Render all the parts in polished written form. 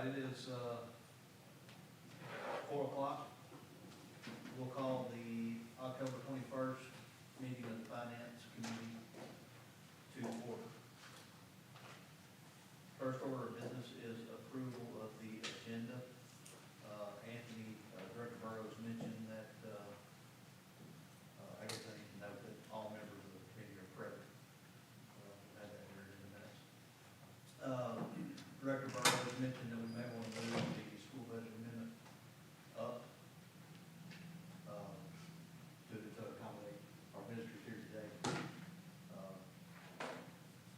it is 4 o'clock. We'll call the October 21st meeting of the Finance Committee to order. First order of business is approval of the agenda. Anthony, Director Burrows mentioned that, I guess I need to note that all members of the committee are present. We'll have that here in a minute. Director Burrows mentioned that we may want to move the school budget amendment up to accommodate our visitors here today.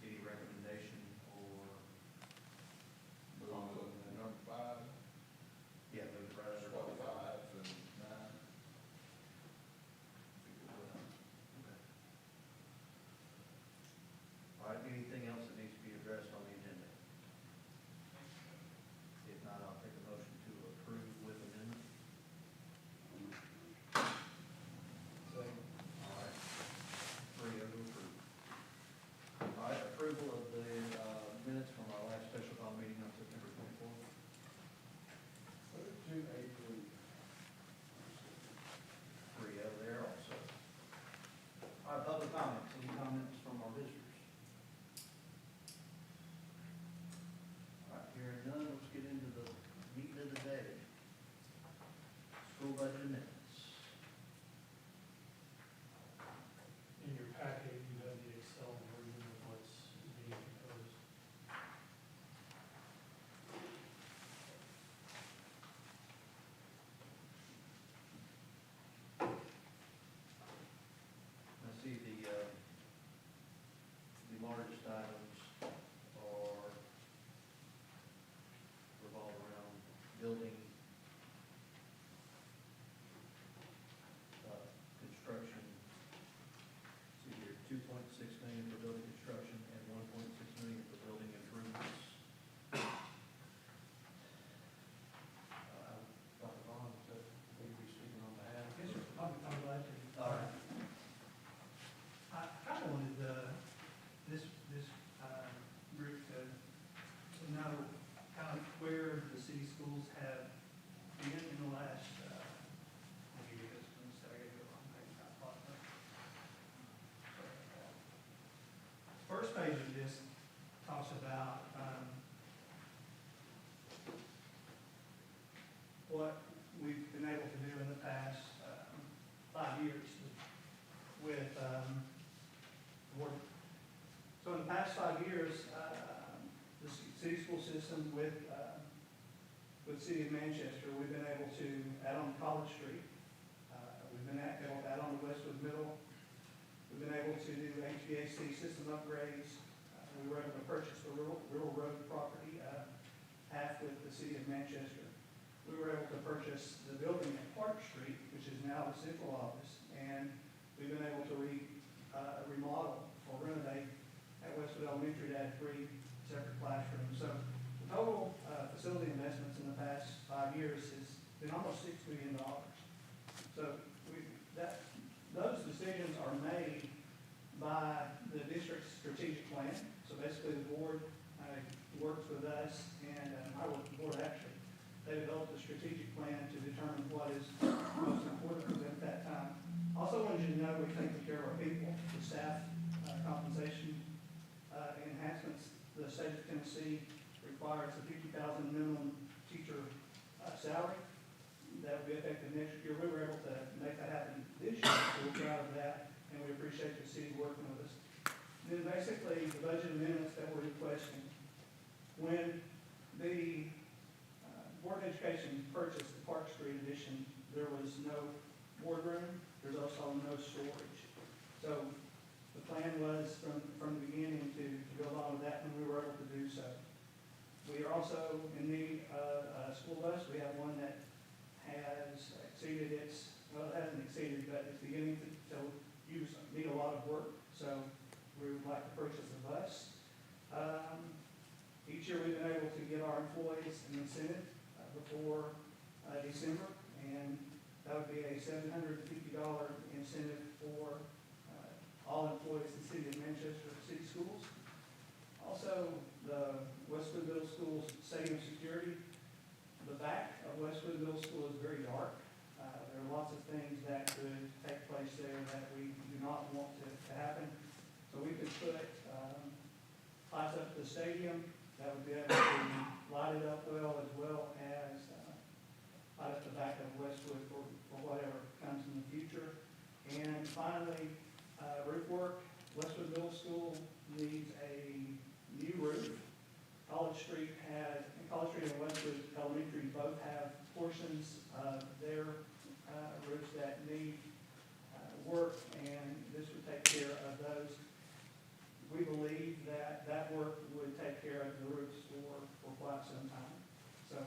Any recommendation or? Number 5, Yeah, move it right under. 5 and 9. Okay. All right, anything else that needs to be addressed on the agenda? If not, I'll take a motion to approve with amendment. Second. All right. 3-0 to approve. All right, approval of the minutes from our last special call meeting on September 24th. 283. 3-0 there also. All right, public comments. Any comments from our visitors? All right, hearing none, let's get into the meat of the day. School budget amendments. In your packet, you have the Excel version of what's being proposed. I see the largest items are revolve around building, construction. See here, 2.6 million for building construction and 1.6 million for building improvements. Dr. Vaughn, will you be speaking on behalf? Yes, sir. I'm glad to. All right. I kind of wanted this group to know kind of where the city schools have been in the last, I'll give you this one, so I gave you the wrong page. I apologize. First page of this talks about what we've been able to do in the past 5 years with work. So in the past 5 years, the city school system with City of Manchester, we've been able to add on College Street. We've been able to add on to Westwood Middle. We've been able to do HVAC system upgrades. We were able to purchase the Riddle Road property, half with the City of Manchester. We were able to purchase the building at Park Street, which is now the central office, and we've been able to remodel or renovate at Westwood Elementary to add 3 separate classrooms. So the total facility investments in the past 5 years has been almost $6 million. So those decisions are made by the district's strategic plan. So basically the board works with us, and I work with the board actually. They developed a strategic plan to determine what is most important at that time. Also wanted you to know we're taking care of our people, the staff compensation enhancements. The state of Tennessee requires a $50,000 minimum teacher salary. That will be effective next year. We were able to make that happen this year, so we're proud of that, and we appreciate the city working with us. And then basically, the budget amendments that we're requesting, when the Board of Education purchased the Park Street addition, there was no boardroom, there's also no storage. So the plan was from the beginning to go along with that, and we were able to do so. We are also in need of a school bus. We have one that has exceeded its, well, it hasn't exceeded, but it's beginning to need a lot of work. So we would like to purchase a bus. Each year we've been able to get our employees an incentive before December, and that would be a $750 incentive for all employees in the City of Manchester City Schools. Also, the Westwood Middle School's Stadium Security do not want to happen. So we could put, lights up at the stadium, that would be able to light it up well, as light up the back of Westwood for whatever comes in the future. And finally, roof work. Westwood Middle School needs a new roof. College Street and Westwood Elementary both have portions of their roofs that need work, and this would take care of those. We believe that work would take care of the roofs for quite some time. So,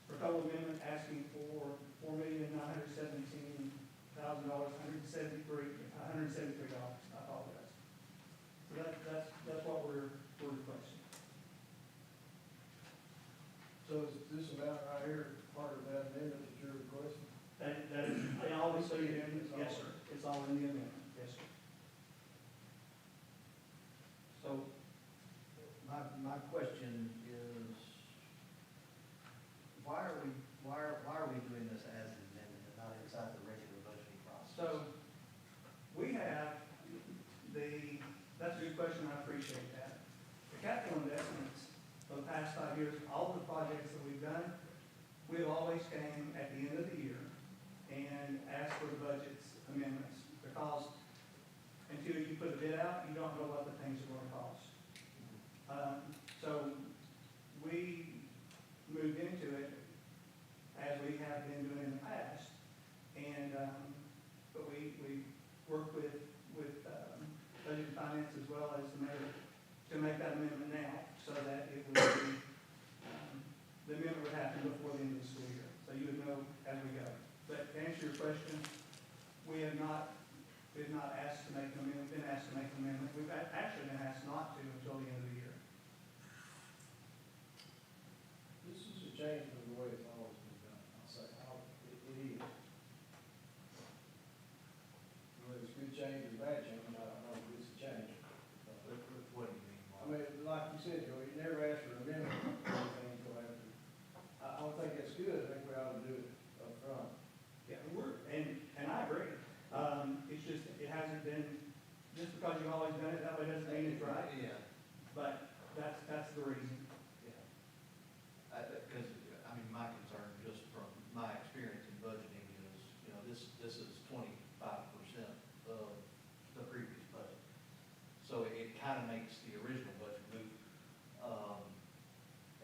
for total amendment, asking for $4,917,000, $173. I apologize. So that's what we're requesting. So is this amount right here part of that amendment that you're requesting? That is, they always say it in, yes, sir. It's all in the amendment, yes, sir. So, my question is, why are we doing this as an amendment and not inside the regular budgeting process? So, we have that's a good question, I appreciate that. The capital investments for the past 5 years, all the projects that we've done, we've always came at the end of the year and asked for the budget's amendments, because until you put a bid out, you don't know what the things are going to cost. So we moved into it as we have been doing in the past, and but we worked with budget and finance as well as the mayor to make that amendment now, so that it would be the amendment would happen before the end of the school year, so you would know as we go. But to answer your question, we have not asked to make an amendment, been asked to make an amendment. We've actually been asked not to until the end of the year. This is a change from the way it's always been done. I'll say, it is. Whether it's a good change or bad change, I don't know, but it's a change. What do you mean? I mean, like you said, Joe, you never asked for an amendment or anything until after. I don't think that's good. I think we ought to do it up front. Yeah, and I agree. It's just, it hasn't been, just because you've always done it that way doesn't mean it's right, Yeah, but that's the reason. yeah. Because, I mean, my concern, just from my experience in budgeting is, this is 25% of the previous budget. So it kind of makes the original budget move.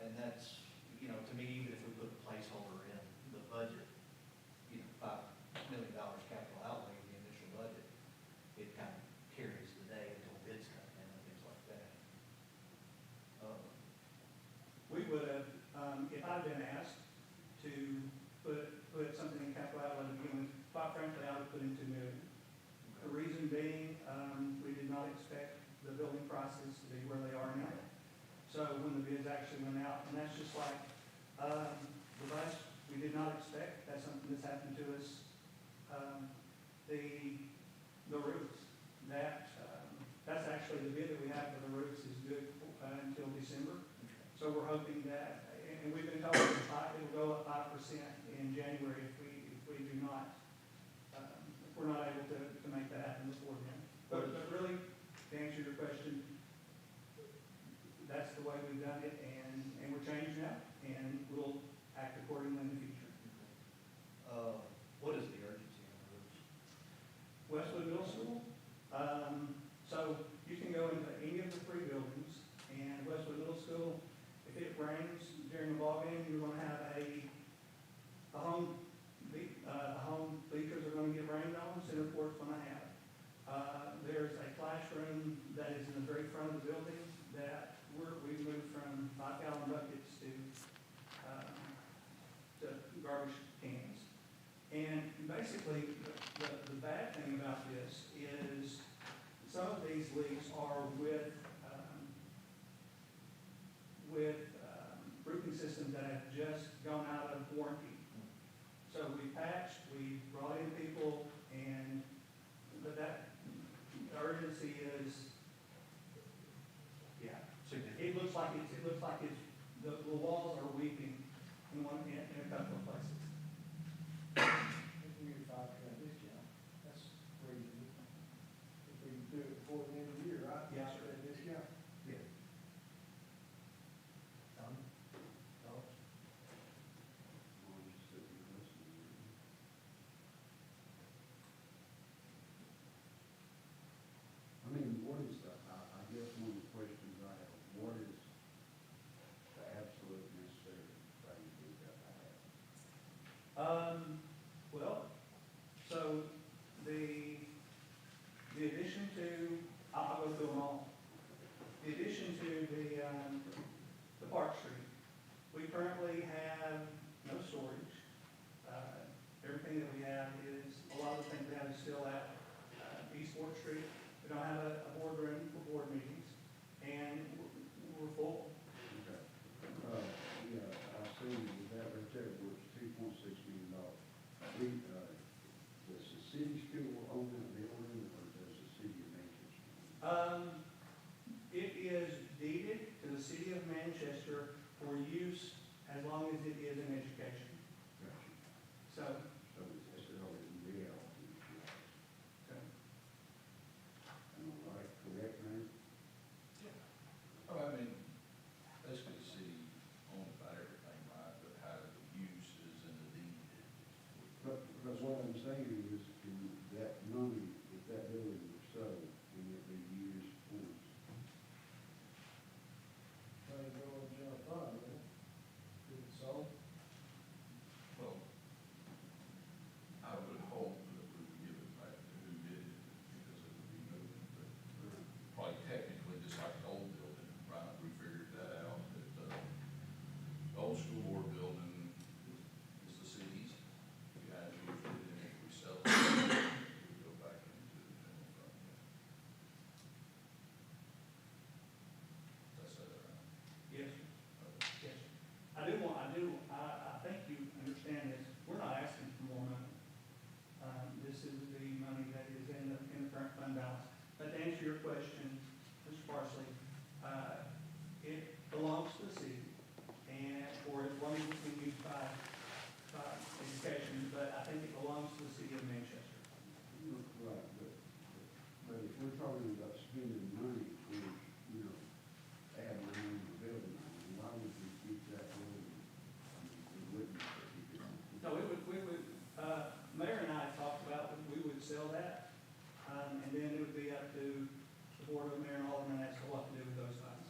And that's, to me, even if we put a placeholder in the budget, $5 million capital outlay in the initial budget, it kind of carries the day until bids come in and things like that. We would have, if I'd been asked to put something in capital outlay to begin with, quite frankly, I would put in $2 million. The reason being, we did not expect the building prices to be where they are now. So when the bids actually went out, and that's just like, the bus, we did not expect, that's something that's happened to us. The roofs, that's actually the bid that we have for the roofs is good until December. So we're hoping that, and we've been told it'll go up 5% in January if we do not, if we're not able to make that happen before then. But really, to answer your question, that's the way we've done it, and we're changing now, and we'll act accordingly in the future. What is the urgency on the roofs? Westwood Middle School, so you can go into any of the 3 buildings, and Westwood Middle School, if it rains during the ball game, you're gonna have the home bleachers are gonna get rained on, center court's gonna have. There's a classroom that is in the very front of the building that we've moved from 5-gallon buckets to garbage cans. And basically, the bad thing about this is some of these leaks are with roofing systems that have just gone out of warranty. So we patched, we brought in people, but that urgency is, yeah. It looks like it's, the walls are weeping in a couple of places. If we get 5% discount, that's reasonable. The addition to, I'll go through them all. The addition to the Park Street, we currently have no storage. Everything that we have is, a lot of the things we have is still at East Fourth Street. We don't have a boardroom for board meetings, and we're full. Okay. Yeah, I see that right there was $2.6 million. Does the city still own that building, or does the city of Manchester? It is deeded to the city of Manchester for use as long as it is an education. Gotcha. So, So it's already in reality. Am I right, correct, man? Oh, I mean, basically the city owns about everything, right, but how the use is in the deed. But what I'm saying is, can that money, if that building was sold, can it be used towards? Money go in general fund, yeah. Is it so? Well, I would hope that we would give it back to who did it, because it would be moving, but probably technically, just like the old building, right, we figured that out, that, the old school board building is the city's. You have to use it, and if we sell it, we go back into the general fund. Did I say that right? yes, Okay. yes. I think you understand this. We're not asking for more money. This is the money that is in the current fund balance. But to answer your question, Mr. Parsley, it belongs to the city, and, or as long as it's been used by education, but I think it belongs to the city of Manchester. Right, but if we're talking about spending money towards, adding on the building, why would we keep that building? I mean, we wouldn't keep it. No, Mayor and I talked about, we would sell that, and then it would be up to the board of mayor and aldermen as to what to do with those funds.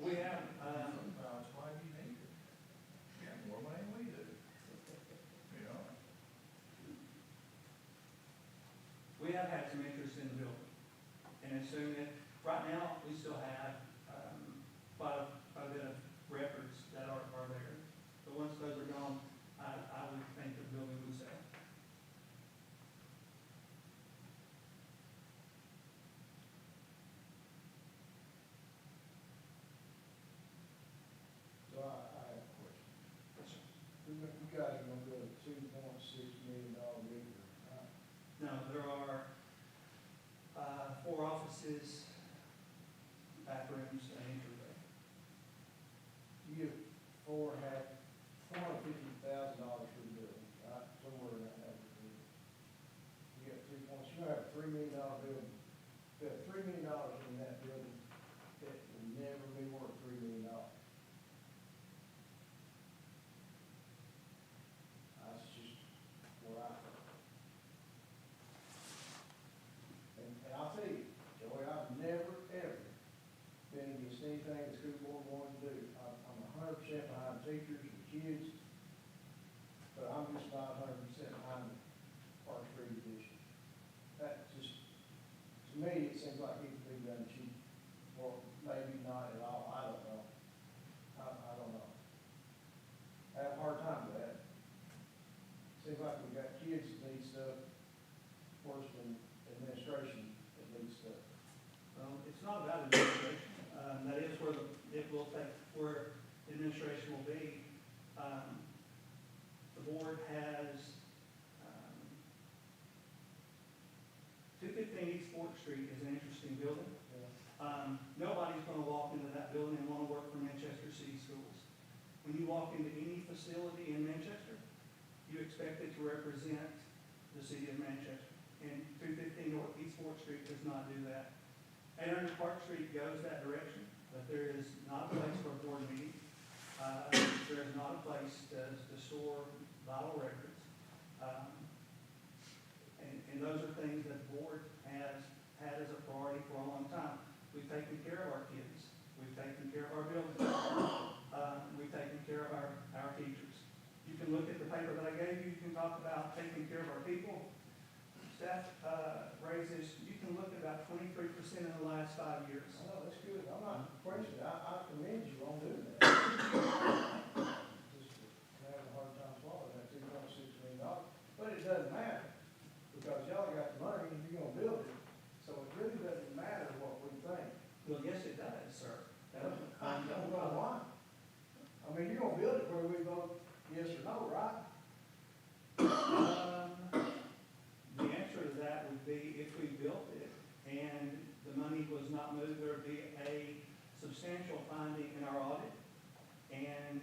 We have, Sometimes why do you need it? You have more money than we do. You know? we have had some interest in the building. And as soon as, right now, we still have, quite a bit of records that are there. But once those are gone, I would think the building would sell. So I have a question. You guys are gonna build a $2.6 million building, right? No, there are 4 offices, bathrooms, and entryway. You get $450,000 for the building, right? Somewhere in that neighborhood. You get 2 points, you have a $3 million building. You have $3 million in that building, that will never be worth $3 million. That's just what I think. And I'll tell you, Joey, I've never, ever been against anything the school board wanted to do. I'm 100% behind teachers and kids, but I'm just not 100% behind the Park Street addition. That just, to me, it seems like it could be done cheap, or maybe not at all, I don't know. I don't know. I have a hard time with that. Seems like we've got kids that need stuff worse than administration that needs stuff. It's not about administration. That is where it will take, where administration will be. The board has, 215 East Fourth Street is an interesting building. Nobody's gonna walk into that building and wanna work for Manchester City Schools. When you walk into any facility in Manchester, you expect it to represent the city of Manchester. And 215 North East Fourth Street does not do that. 800 Park Street goes that direction, but there is not a place for a board meeting. There is not a place to store vital records. And those are things that the board has had as a priority for a long time. We've taken care of our kids. We've taken care of our buildings. We've taken care of our teachers. You can look at the paper that I gave you, you can can talk about taking care of our people. Staff, raises, you can look at about 23% in the last 5 years. I know, that's good, I'm not questioning, I commend you on doing that. Just having a hard time swallowing that $2.6 million, but it doesn't matter, because y'all got the money, and you're gonna build it, so it really doesn't matter what we think. Well, yes, it does, sir. I don't know why. I mean, you're gonna build it where we vote yes or no, right? The answer to that would be if we built it and the money was not moved, there'd be a substantial finding in our audit. And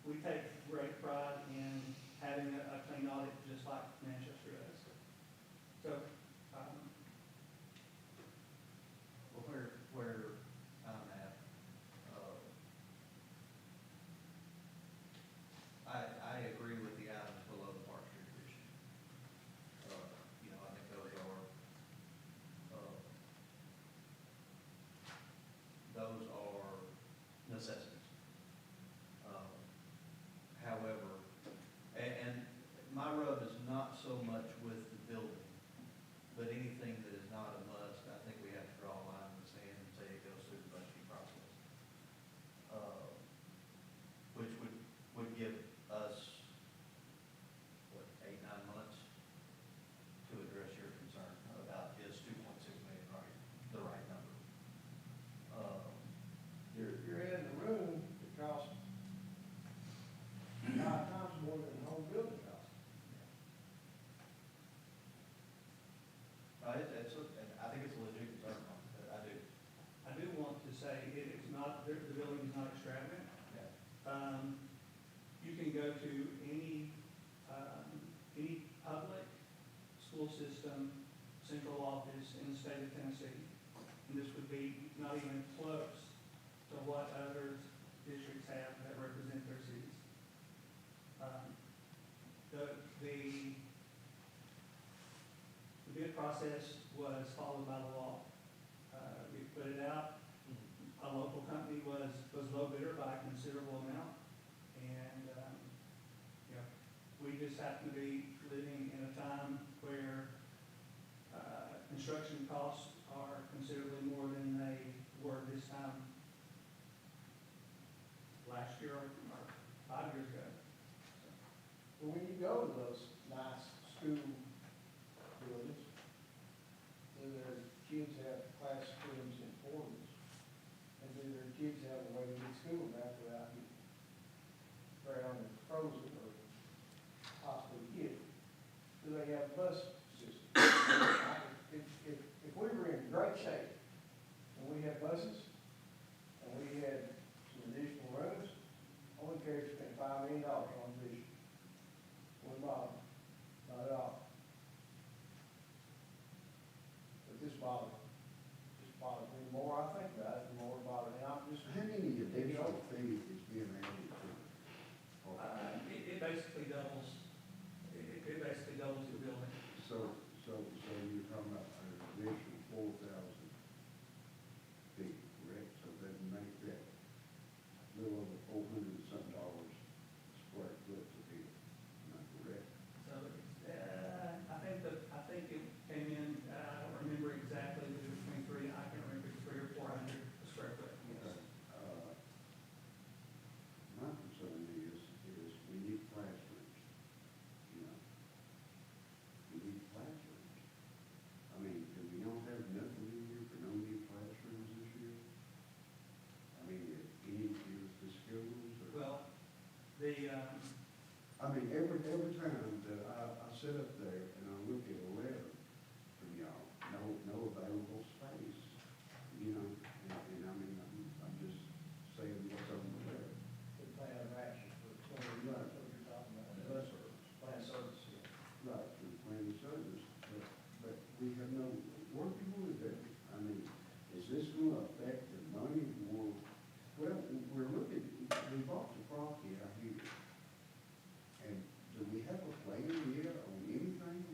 we take great pride in having a clean audit, just like Manchester does. So, Well, where I'm at, I agree with the items below the Park Street Bridge. You know, I think those are necessities. However, and my rub is not so much with the building, but anything that is not a must, I think we have to draw a line in the sand and say it goes through the budgeting process. Which would give us, what, 8-9 months to address your concern about is 2.6 million the right number? You're adding a room that costs 5 times more than the whole building costs. And I think it's a legit concern, I do. I do want to say it is not, the building is not extravagant. You can go to any public school system, central office in the state of Tennessee, and this would be not even close to what other districts have that represent their cities. The bid process was followed by the law. We put it out. A local company was low bidder by a considerable amount. And, you know, we just happen to be living in a time where construction costs are considerably more than they were this time last year or 5 years ago. But when you go to those nice school buildings, do their kids have classrooms and forums? And do their kids have a way to get to school back without getting drowned and frozen or possibly hit? Do they have a bus system? If we were in great shape and we had buses and we had some additional rooms, I wouldn't care if you spent $5 million on addition. Wouldn't bother, not at all. But this bothers me more I think about it, the more it bothers me. I'm just, How many additional fees is being added to it? It basically doubles, it basically doubles the building. So you're talking about an additional 4,000 feet, correct? So that would make that a little over $400 and something square foot to build. Am I correct? So, I think it came in, I don't remember exactly, but it was between I can't remember, 300 or 400 a square foot. Okay. My concern is we need classrooms, you know. We need classrooms. I mean, do we not have nothing in here for no new classrooms this year? I mean, any of the schools or? Well, the, I mean, every time that I sit up there and I look at a letter from y'all, no available space, you know, and I mean, I'm just saying what's on the letter. the plan of action for 20 years, what you're talking about. Bus service. Plan service, yeah. Right, for the planning service, but we have no, what do you want to do? I mean, is this going to affect the money more? Well, we're looking, we bought the property out here. And do we have a plan yet on anything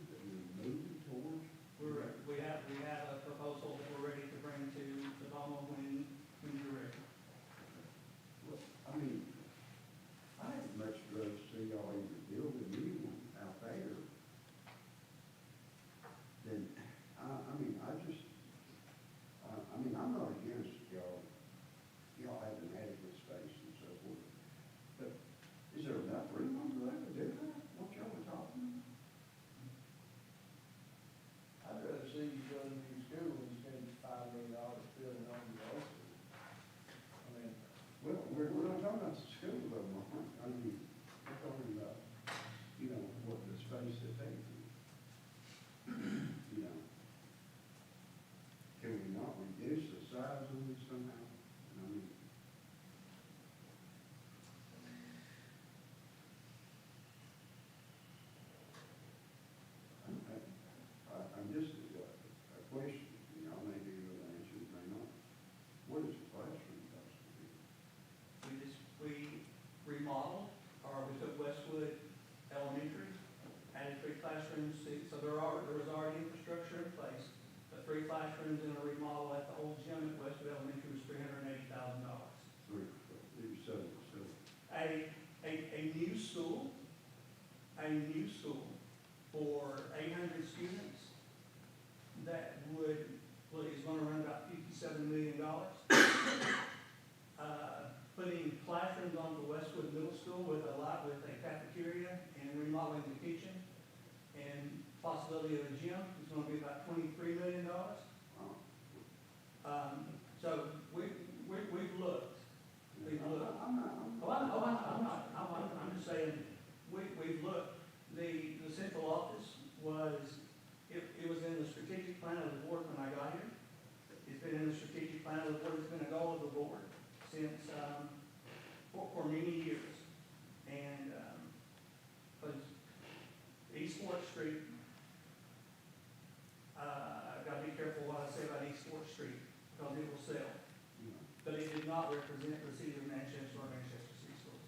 classrooms, so there was already infrastructure in place. The 3 classrooms in a remodel at the old gym at Westwood Elementary was $380,000. A new school for 800 students that is gonna run about $57 million. Putting classrooms onto Westwood Middle School with a cafeteria and remodeling the kitchen and possibility of a gym is gonna be about $23 million. So we've looked. I'm just saying, we've looked. The central office it was in the strategic plan of the board when I got here. It's been in the strategic plan of the board. It's been a goal of the board since, for many years. And, because East Fourth Street, I've got to be careful what I say about East Fourth Street, because it will sell. But it did not represent the city of Manchester or Manchester City Schools.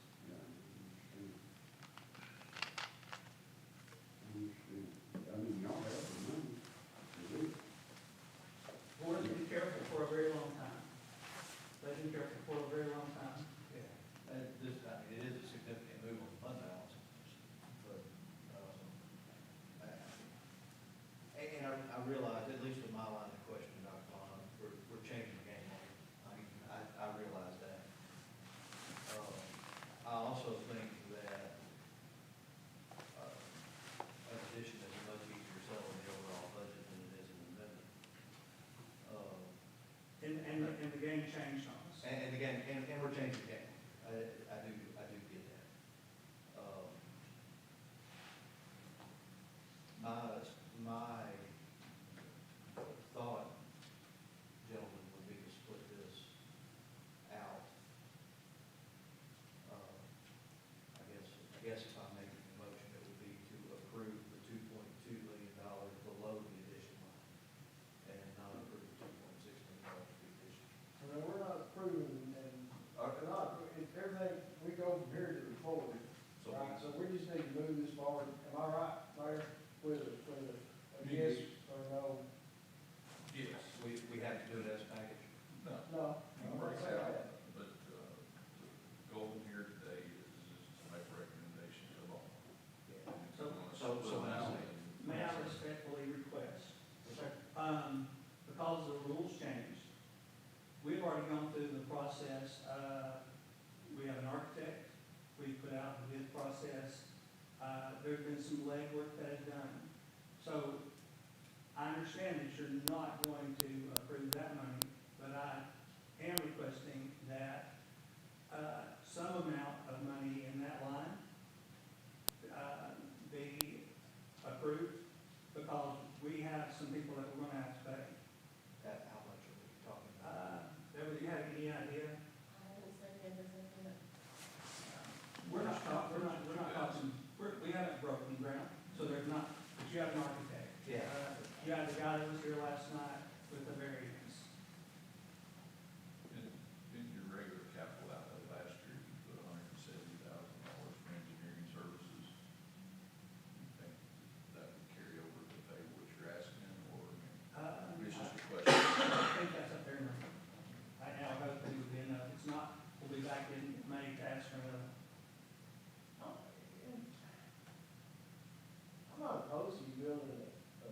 I mean, y'all have the money to do it. Board's been careful for a very long time. They've been careful for a very long time. Yeah. And this, I mean, it is a significant move on the fund balance, but, and I realize, at least with my line of questioning, Dr. Vaughn, we're changing the game on it. I mean, I realize that. I also think that, an addition is much easier selling the overall budget than it is an amendment. And the game changed on us. And again, and we're changing the game. I do get that. My thought, gentlemen, would be to split this out. I guess if I'm making a motion, it would be to approve the $2.2 million below the addition line and not approve the $2.6 million for the addition. I mean, we're not approving, and, if everything, we go from here to the forward, So right, so we just need to move this forward, am I right, Mayor, with a yes or no? Yes. we have to do it as a package. No. No. You can break it out, but, the goal here today is to make a recommendation to law. So now, May I respectfully request, okay. because the rules changed, we've already gone through the process. We have an architect, we put out the bid process. There's been some legwork that is done. So I understand that you're not going to approve that money, but I am requesting that some amount of money in that line be approved, because we have some people that we're going to have to pay. How much are we talking about? Deborah, do you have any idea? We haven't broken ground, so there's not, but you have an architect. Yeah. You had the guy that was here last night with the variance. In your regular capital outlay last year, you put $170,000 for engineering services. You think that would carry over to pay what you're asking, or, it's just a question? I think that's a fair number. I now hope it would be enough. If it's not, we'll be back in May to ask for another. I'm not opposed to you building a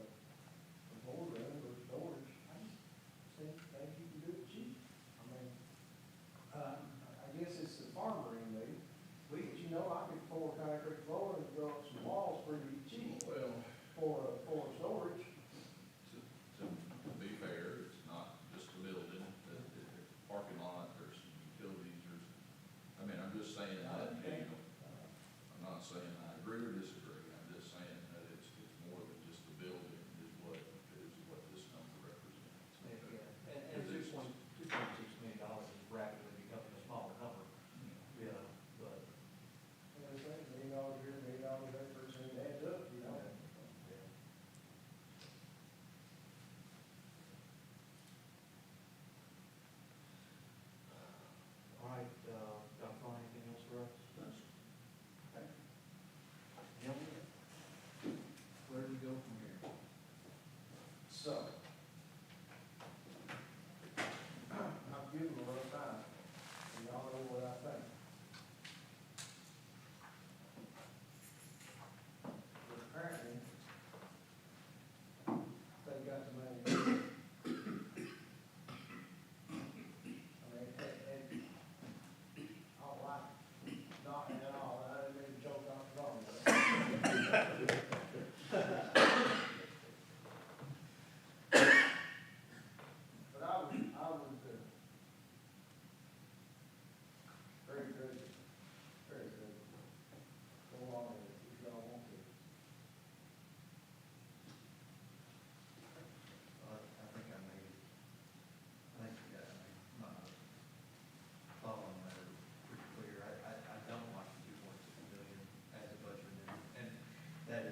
boardroom with doors,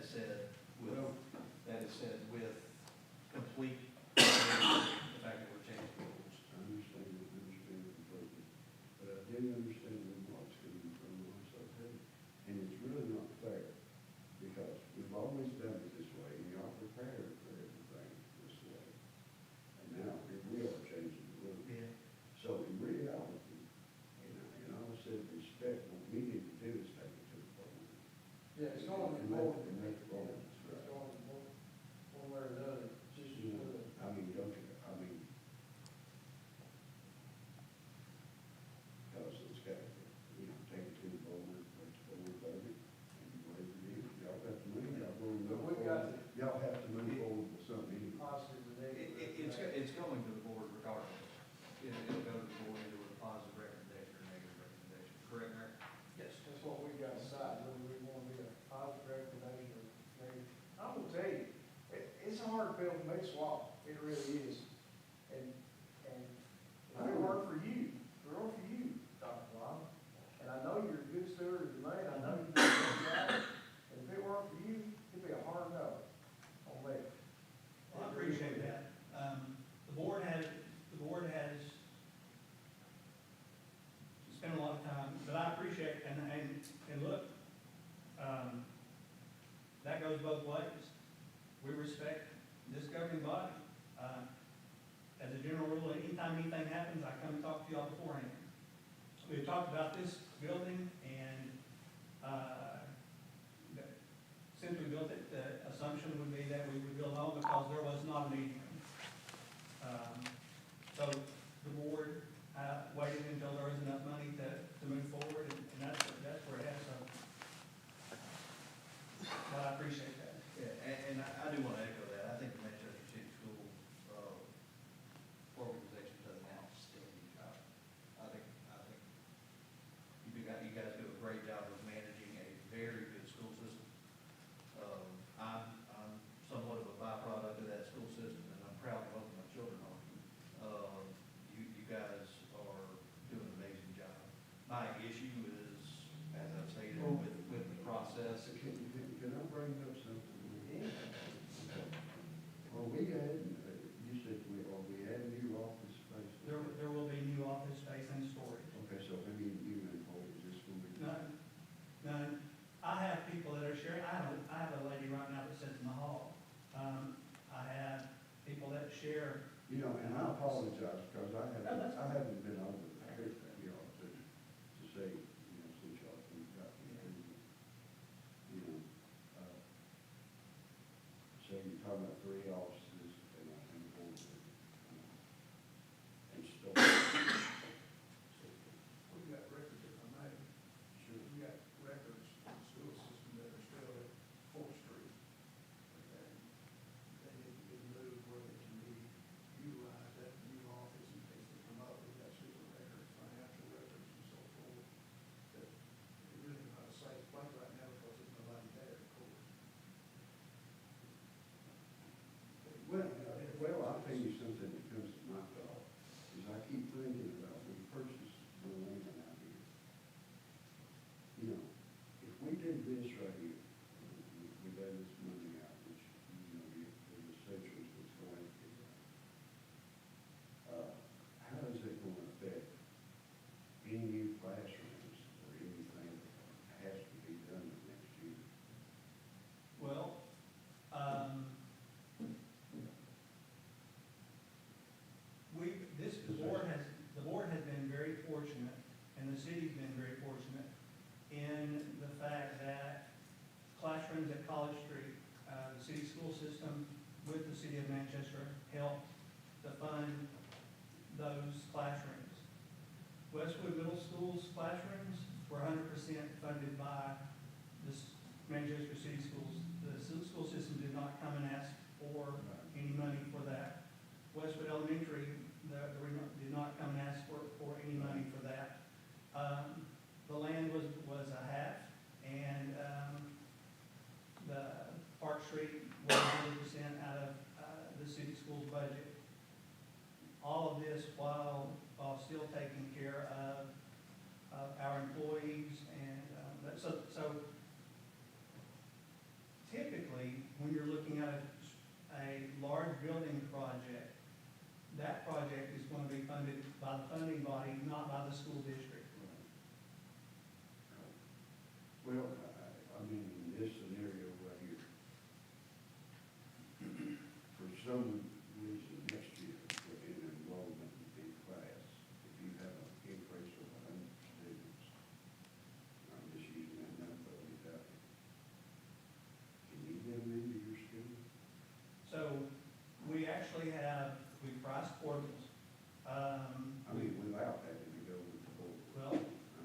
is said with, Well, that is said with complete, the fact that we're changing the rules. I understand completely, but I do understand where Mark's coming from also too. And it's really not fair, because we've always done it this way, and y'all prepared for everything this way. And now, here we are changing the rules. Yeah. So in reality, and all I said, respect, what we need to do is take it to the board. Yeah, it's going to And the make- board. and make the board, It's right. going to the board, one way or the other, just as You know, good. I mean, don't you, I mean, because it's got, take it to the board, let the board vote it, and whatever it is, y'all got the money, y'all go and But move we got forward. Y'all have to move forward with something anyway. Positive and negative. It's going to the board regardless. It'll go to the board either with a positive recommendation or negative recommendation, correct, Mayor? Yes. That's what we got to decide, whether we want to be a positive recommendation or negative. I'm gonna tell you, it's a hard pill for me to swallow, it really is. And if it worked for you, Dr. Lyon, and I know you're a good steward of the money, I know you're doing a good job, and if it worked for you, it'd be a hard no on me. Well, I appreciate that. The board has spent a lot of time, but I appreciate, and look, that goes both ways. We respect this governing body. As a general rule, anytime anything happens, I come and talk to y'all beforehand. We've talked about this building, and, since we built it, the assumption would be that we would build home because there was not a meeting room. So the board, waited until there was enough money to move forward, and that's where it has, so. But I appreciate that. Yeah, and I do want to echo that. I think the Manchester City School, organization does an outstanding job. I think you guys do a great job of managing a very good school system. I'm somewhat of a byproduct of that school system, and I'm proud of both of my children on it. You guys are doing an amazing job. My issue is, as I've stated, with the process. Can I bring up something? Are we adding, you said are we adding new office space? There will be new office space and storage. Okay, so how many new employees is this going to be? None. I have people that are sharing, I have a lady right now that sits in the hall. I have people that share. And I apologize, because No, that's fine. I haven't been over there, to say, since y'all got me, so you're talking about 3 offices and I think 4, and store. We've got records, if I may, Sure. we've got records in the school system that are still at Fourth Street. And they need to be moved where they can be utilized at the new office in case they come up. We've got super records, financial records and so forth. That it really not a safe place right now because there's nobody there, of course. Well, I'll tell you something that comes to my thought, is I keep thinking about, we purchased the land out here. If we did this right here, we got this money out, which, the legislature was going to do. How is it going to affect any new classrooms or anything that has to be done next year? Well, the board has been very fortunate, and the city's been very fortunate in the fact that classrooms at College Street, the city school system with the city of Manchester helped to fund those classrooms. Westwood Middle School's classrooms were 100% funded by the Manchester City Schools. The school system did not come and ask for any money for that. Westwood Elementary, did not come and ask for any money for that. The land was a half, and the Park Street was 100% out of the city school's budget. All of this while still taking care of our employees, and so typically a large building project, that project is going to be funded by the funding body, not by the school district. Well, I mean, in this scenario right here, for some reason next year, in enrollment in class, if you have an increase of 100 students, I'm just using that number without it. Can you get them into your school? So we actually have, we price portables. I mean, without having to go with the board. Well,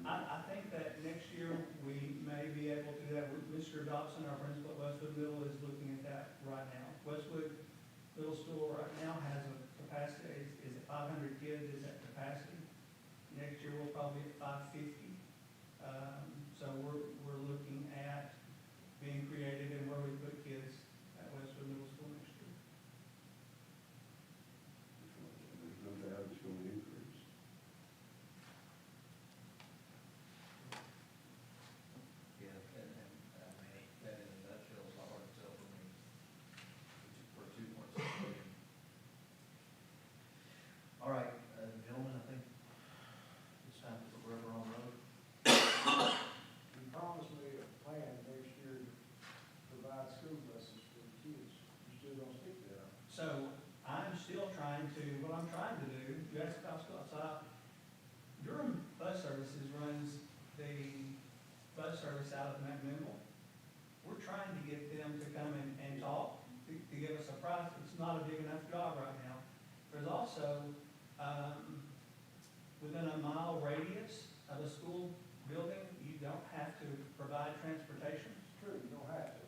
I think that next year we may be able to do that. Mr. Dobson, our principal at Westwood Middle, is looking at that right now. Westwood Middle School right now has a capacity, is it 500 kids is at capacity? Next year we'll probably be at 550. So we're looking at being creative in where we put kids at Westwood Middle School next year. There's no doubt it's going to increase. Yeah, and, I mean, that in a nutshell is a hard sell for me, for 2.6 million. All right, gentlemen, I think it's time to put rubber on the road. You promised me a plan next year to provide school buses for the kids. You still gonna stick to that? So I'm still trying to, what I'm trying to do, you asked about school, so Durham Bus Services runs the bus service out of McMinnville. We're trying to get them to come and talk, to give us a price. It's not a big enough job right now. There's also, within a mile radius of a school building, you don't have to provide transportation. It's true, you don't have to.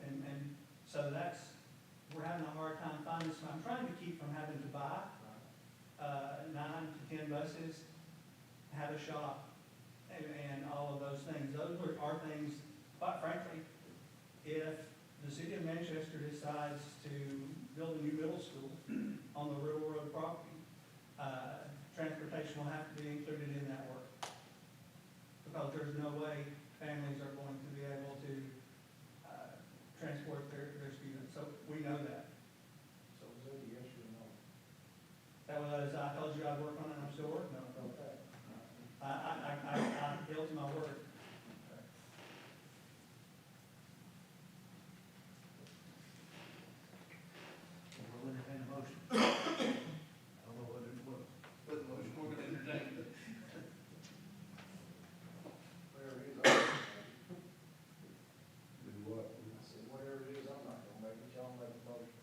And so that's, we're having a hard time finding some, I'm trying to keep from having to buy 9 to 10 buses, have a shop, and all of those things. Those are things, quite frankly, if the city of Manchester decides to build a new middle school on the railroad property, transportation will have to be included in that work. Because there's no way families are going to be able to transport their students. So we know that. So is that a yes or no? That was, I told you I'd work on it, and I'm still working on it. Okay. I held to my word. We'll entertain a motion. I don't know what the motion we're gonna entertain. Whatever it is, I'm not gonna Do what? make it. I said, whatever it is, I'm not gonna make it, y'all make the motion.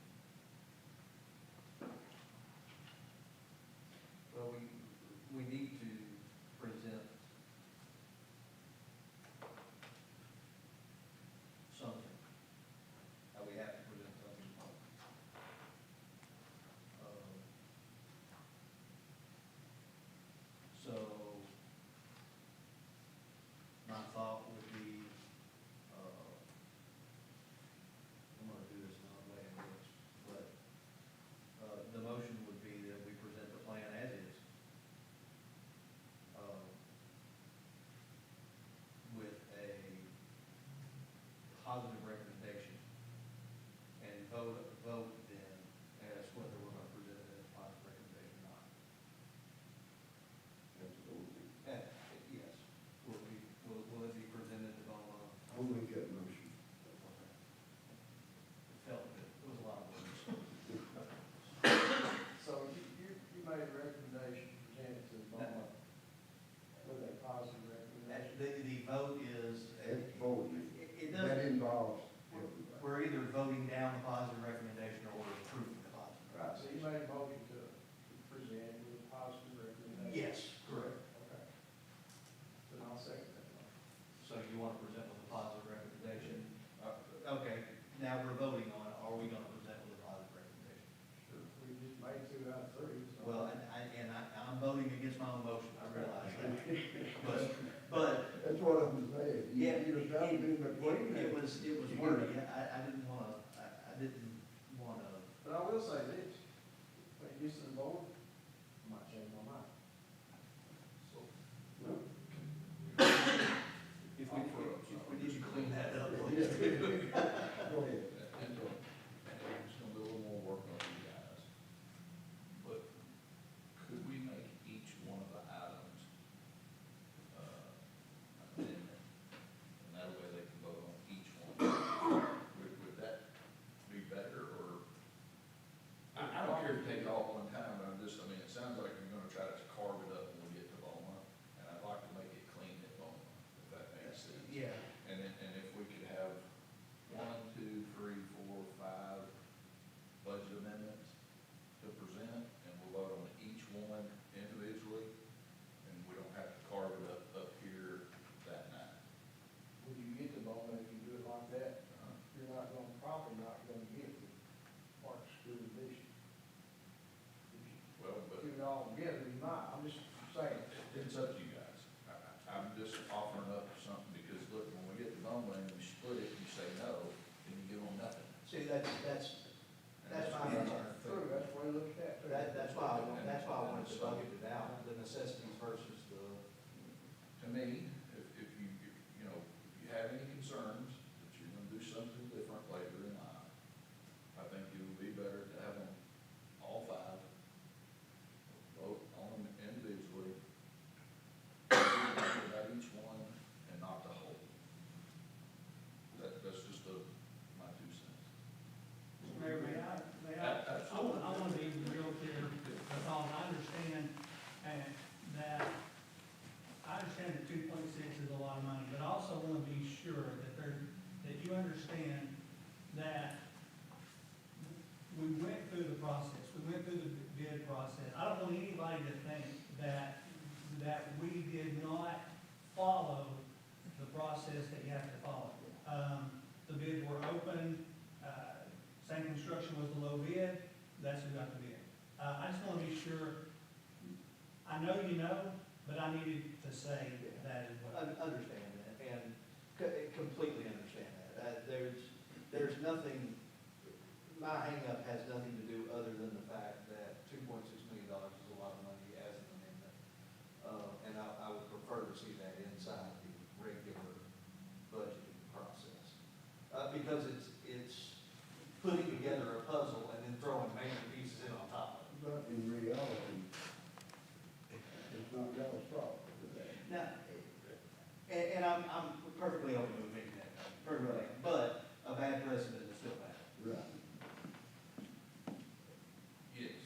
Well, we need to present something. We have to present something. So, my thought would be, I'm gonna do this in a way it works, but, the motion would be that we present the plan as is. With a positive recommendation, and vote then as whether we're gonna present it as a positive recommendation or not. That's the only thing. Yes, will it be presented as on, I'll make that motion. it felt that it was a lot of words. So you made a recommendation, presented to the board with a positive recommendation. The vote is. That's voting. It That doesn't, involves everybody. we're either voting down the positive recommendation or we're approving the positive. Right, so you made a motion to present with a positive recommendation. Yes, correct. Okay. Then I'll second that motion. So you want to present with a positive recommendation? Okay, now we're voting on, are we going to present with a positive recommendation? Sure. We just made 2 out of 3, so. Well, I'm voting against my own motion, I realize that. But, That's what I'm saying. yeah, You was trying to do the plan. it was wordy, I didn't want to, But I will say this, when it gets to the board, I might change my mind. So, No. if we need to clean that up. Yeah. Go ahead. And it's gonna go not gonna get the Park School Edition. Well, but If you do it all together, you might, I'm just saying. it's up to you guys. I'm just offering up something because look, when we get to Bowman and we split it, you say no, then you give them nothing. See, that's And my concern. True, that's the way it looks at. That's why I wanted to bucket it out, the necessities versus the, To me, if you know, if you have any concerns that you're gonna do something different later in life, I think it would be better to have them all five vote on them individually, about each one and not the whole. That's just my 2 cents. Mayor, I want to be real clear, because I understand, and that, I understand that 2.6 is a lot of money, but I also want to be sure that you understand that we went through the process, we went through the bid process. I don't want anybody to think that we did not follow the process that you have to follow. The bids were open, Same Construction was the low bid, that's who got the bid. I just want to be sure, I know you know, but I needed to say that as well. understand that, and completely understand that. There's nothing, my hangup has nothing to do other than the fact that $2.6 million is a lot of money as an amendment. And I would prefer to see that inside the regular budgeting process. Because it's putting together a puzzle and then throwing major pieces in on top of it. But in reality, it's not y'all's fault for that. Now, and I'm perfectly open to admitting that, perfectly, but a bad precedent is still bad. Right. Yes,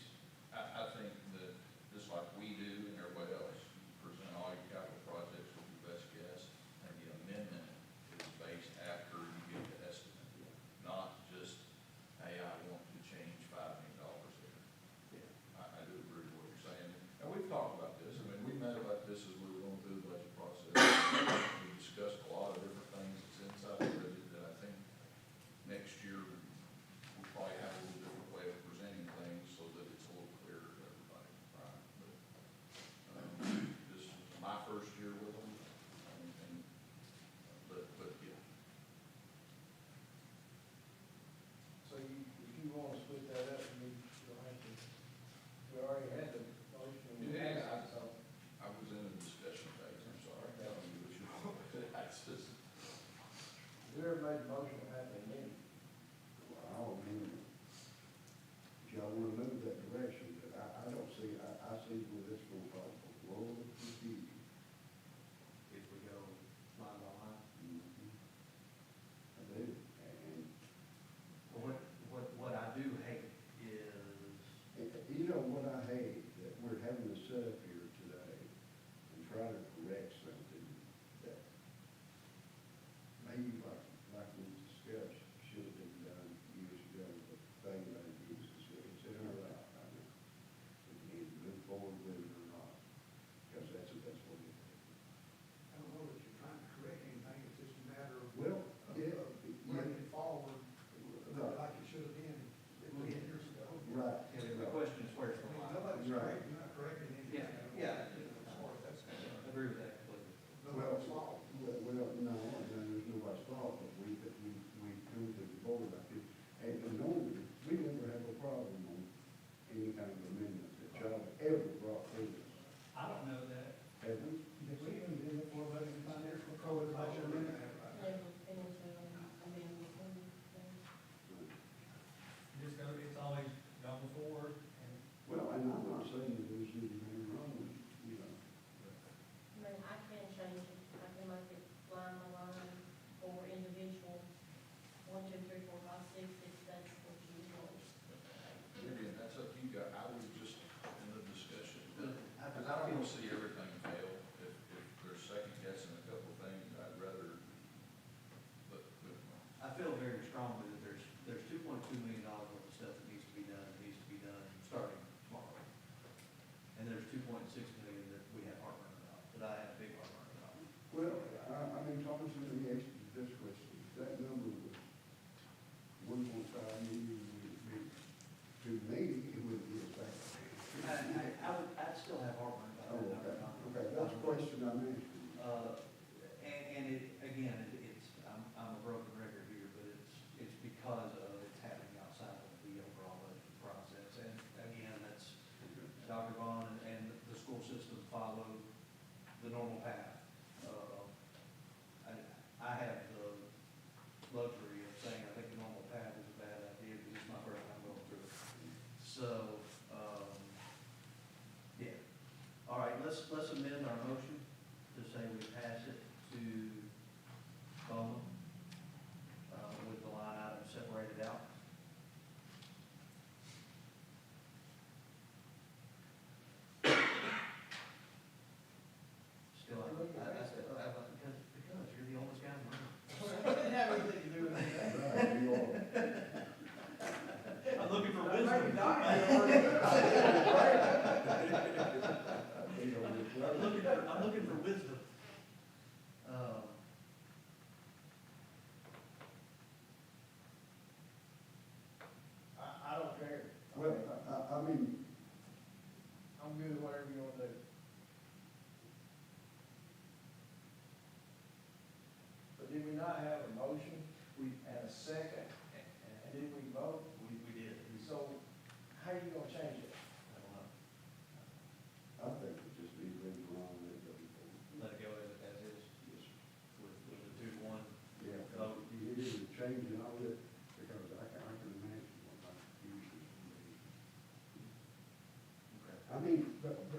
I think that just like we do and everybody else, present all your capital projects with your best guess, and the amendment is based after you get the estimate, not just, hey, I want to change $5 million here. I do agree with what you're saying, and we've talked about this, I mean, we met about this as we were going through the budget process. We discussed a lot of different things that's inside the budget that I think next year, we'll probably have a little different way of presenting things so that it's a little clearer to everybody, right? But, this is my first year with them, but yeah. So if you want to split that up, you'll have to, we already had the motion. Yeah, So, I was in a discussion phase, I'm sorry, I don't know what you want, that's just, whoever made the motion will have to amend it. Well, I'll move it. If y'all wanna move that direction, but I don't see, I see where this will cause a world of confusion. If we go line by line. I do, and, What I do hate is, you know what I hate, that we're having to sit up here today and try to correct something that maybe like we discussed, should have been done years ago, but thing about it is, it's in our lap right now. We can either move forward with it or not, because that's the best way to do it. I don't know that you're trying to correct anything, it's just a matter of. Well, yeah, Bringing it forward, Right. like it should have been 10 years ago. right. the question is where's I the mean, line? nobody's Right. correcting, you're not correcting anything. Yeah. As far as that's I concerned. agree with that completely. Nobody's fault. Well, no, there's nobody's fault, but we come to the board like this, and normally, we never have a problem on any kind of amendment that y'all ever brought to us. I don't know that. Have we? Did we even do it for budget and finance, for COVID budget amendment? Just go, it's always gone before, the normal path. I have the luxury of saying I think the normal path is a bad idea, because it's my first time going through it. So, yeah. All right, let's amend our motion to say we pass it to Bowman, with the line item separated out. Still, because you're the oldest guy in the room. It didn't have anything to do with anything. Right, you are. I'm looking for Maybe wisdom. not. I'm looking for wisdom. I don't care. Well, I mean, I'm good with whatever you want to do. But did we not have a motion and a second, and did we vote? We did. So how are you gonna change it? I don't know. I think it just needs to be wrong, let it go. Let it go as is, Yes, sir. with the 2-1. Yeah, Vote. it is changing all that, because I can imagine what my confusion is. Okay. I mean, but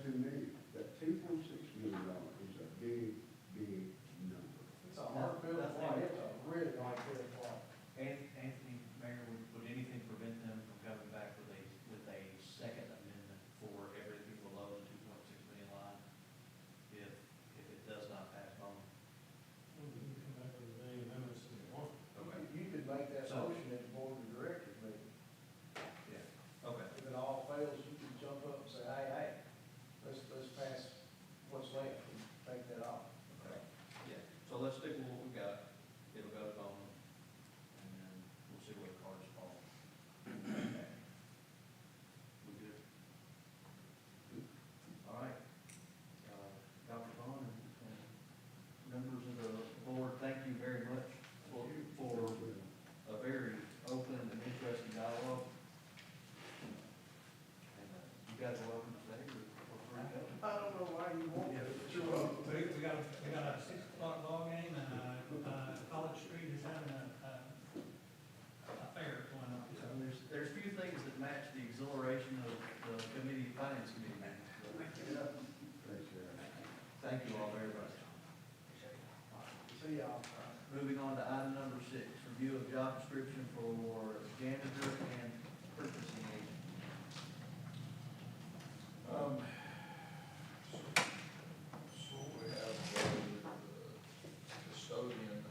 to me, that $2.6 million is a big, big number. It's a hard bill to fight, it's a really hard bill to fight. Anthony, Mayor, would anything prevent them from coming back with a second amendment for everything below the 2.6 million line? If it does not pass on? Okay. You could make that So- motion at the board of directors meeting. Yeah. Okay. If it all fails, you can jump up and say, hey, let's pass what's left and take that off. Okay. Yeah, so let's stick with what we got. It'll go to Bowman, and then we'll see where the cards fall. Okay. We good? All right. Dr. Bowman and members of the board, thank you very much for a very open and interesting dialogue. And you guys are welcome to stay or free to go. I don't know why you won't, Yeah. but you're welcome. We got a 6 o'clock ball game, and, College Street is having a fair going on, so. There's few things that match the exhilaration of the finance committee meetings. Thanks, Sharon. Thank you all very much. See y'all. Moving on to item number 6, review of job description for janitor and purchasing agent. So we have the custodian,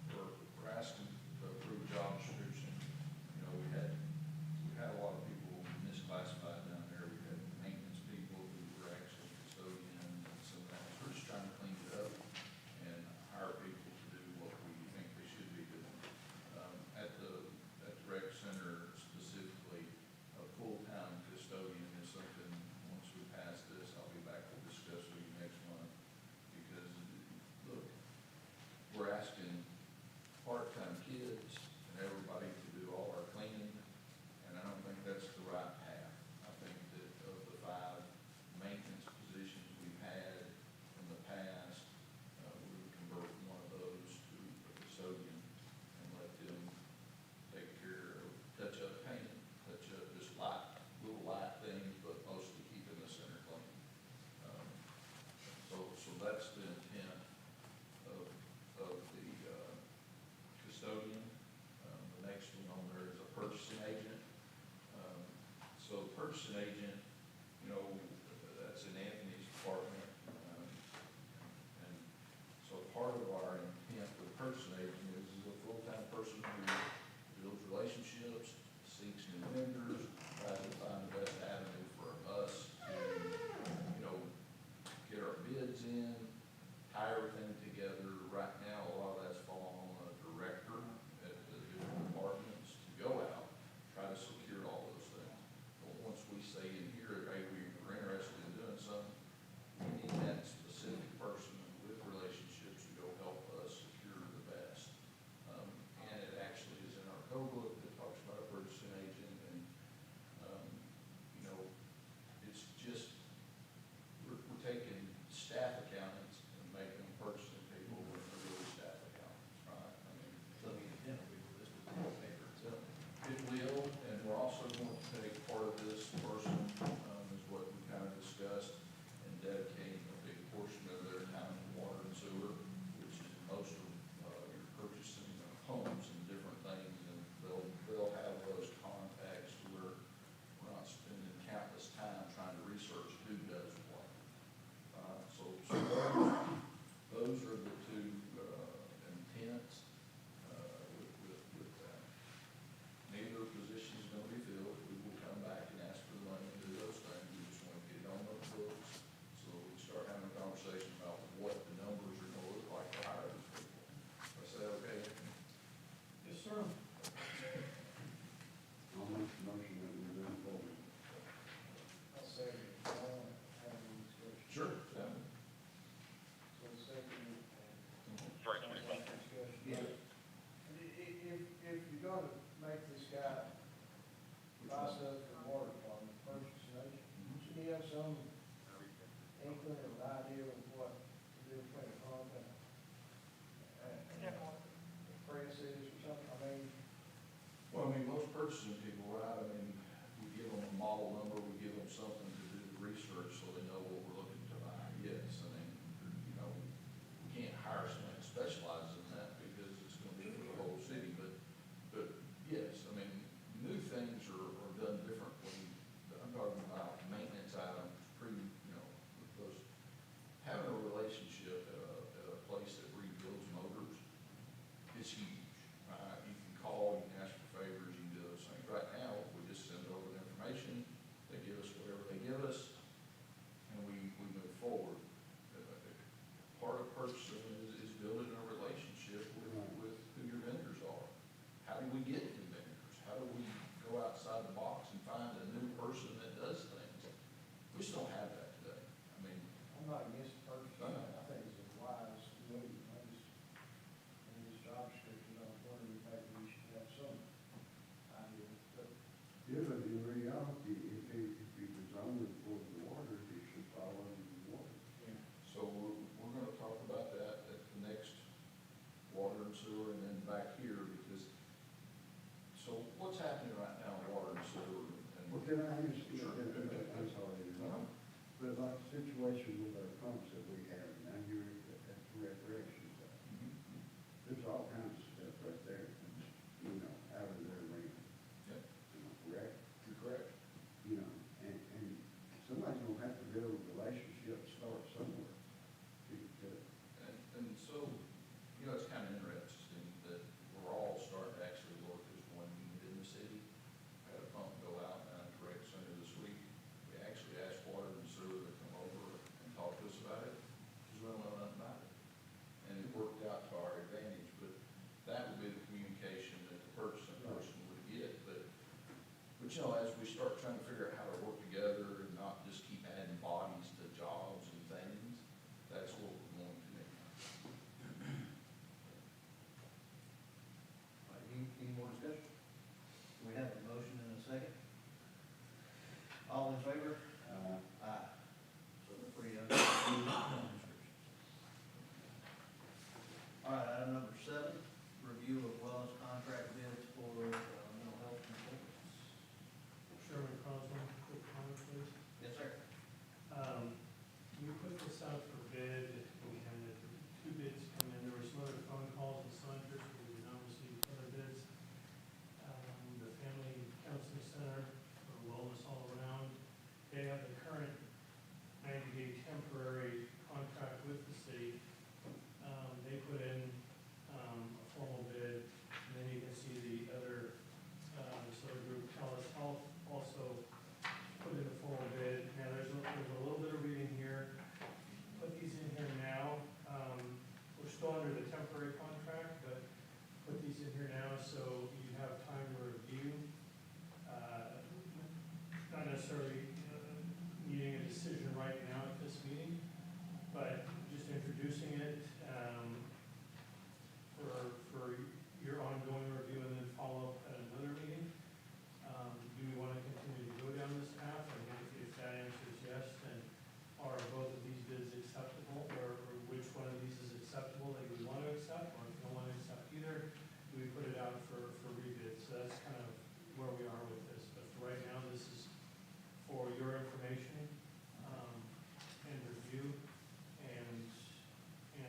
we're asking to approve job description. You know, we had a lot of people misclassified down there. We had maintenance people who were actually custodians and some things. We're just trying to clean it up and hire people to do what we think they should be doing. At the rec center specifically, a full-time custodian is something, once we pass this, I'll be back to discuss with you next month. Because, look, we're asking part-time kids and everybody to do all our cleaning, and I don't think that's the right path. I think that of the 5 maintenance positions we've had in the past, we would convert one of those to a custodian and let them take care of touch-up paint, touch-up just little light things, but mostly keeping the center clean. So that's the intent of the custodian. The next one on there is a purchasing agent. So the purchasing agent, you know, that's in Anthony's department. And so part of our intent with purchasing agent is a full-time person who builds relationships, seeks new vendors, tries to find the best avenue for us to, you know, get our bids in, tie everything together. Right now, a lot of that's falling on the director at the different departments to go out, try to secure all those things. But once we say in purchasing people, right, I mean, we give them a model number, we give them something to do the research so they know what we're looking to buy. Yes, I mean, you know, we can't hire someone that specializes in that because it's gonna be for the whole city, but yes, I mean, new things are done differently. I'm talking about maintenance items, you know, those, having a relationship at a place that rebuilds motors is huge. You can call, you can ask for favors, you can do those things. Right now, we just send over the information, they give us whatever they give us, and we move forward. Part of purchasing is building a relationship with who your vendors are. How do we get new vendors? How do we go outside the box and find a new person that does things? We just don't have that today. I mean, I'm not against purchasing, No. I think it's a wise move, I just, in this job description, I was wondering if maybe we should have some idea, but Yeah, but in reality, if he was only for the water, he should follow the water. so we're gonna talk about that at the next water and sewer and then back here because, so what's happening right now in water and sewer and. Well, can I just, Sure. I'm sorry, but like the situation with our pumps that we have now here at the recreation side, Mhm. there's all kinds of stuff right there, that's, you know, out of their range. Yep. You know, correct? You're correct. You know, and somebody's gonna have to build a relationship, start somewhere. And so, you know, it's kind of interesting that we're all starting to actually work as one unit in the city. I had a pump go out down at the rec center this week. We actually asked water and sewer to come over and talk to us about it, because we don't know nothing about it. And it worked out to our advantage, but that would be the communication that the purchasing person would get. But you know, as we start trying to figure out how to work together and not just keep adding bodies to jobs and things, that's what we're going to do. All right, any more discussion? Do we have a motion and a second? All in favor? Aye. So the three of us. All right, item number 7, review of wellness contract bids for mental health consultants. Sherman Crosland, quick comment, please. Yes, sir. We put this out for bid, we had 2 bids come in, there were some other phone calls and some interest, but we did not receive other bids. The Family Counseling Center for Wellness All Around, they have the current 90-day temporary contract with the city. They put in a formal bid, and then you can see the other, this other group, Telus Health, also put in a formal bid. Now, there's a little bit of reading here. Put these in here now. We're still under the temporary contract, but put these in here now so you have time to review. Not necessarily needing a decision right now at this meeting, but just introducing it for your ongoing review and then follow up at another meeting. Do we want to continue to go down this path? And if that answer is yes, then are both of these bids acceptable? Or which one of these is acceptable that we want to accept? Or if you don't want to accept either, do we put it out for rebid? So that's kind of where we are with this. But for right now, this is for your information and review. And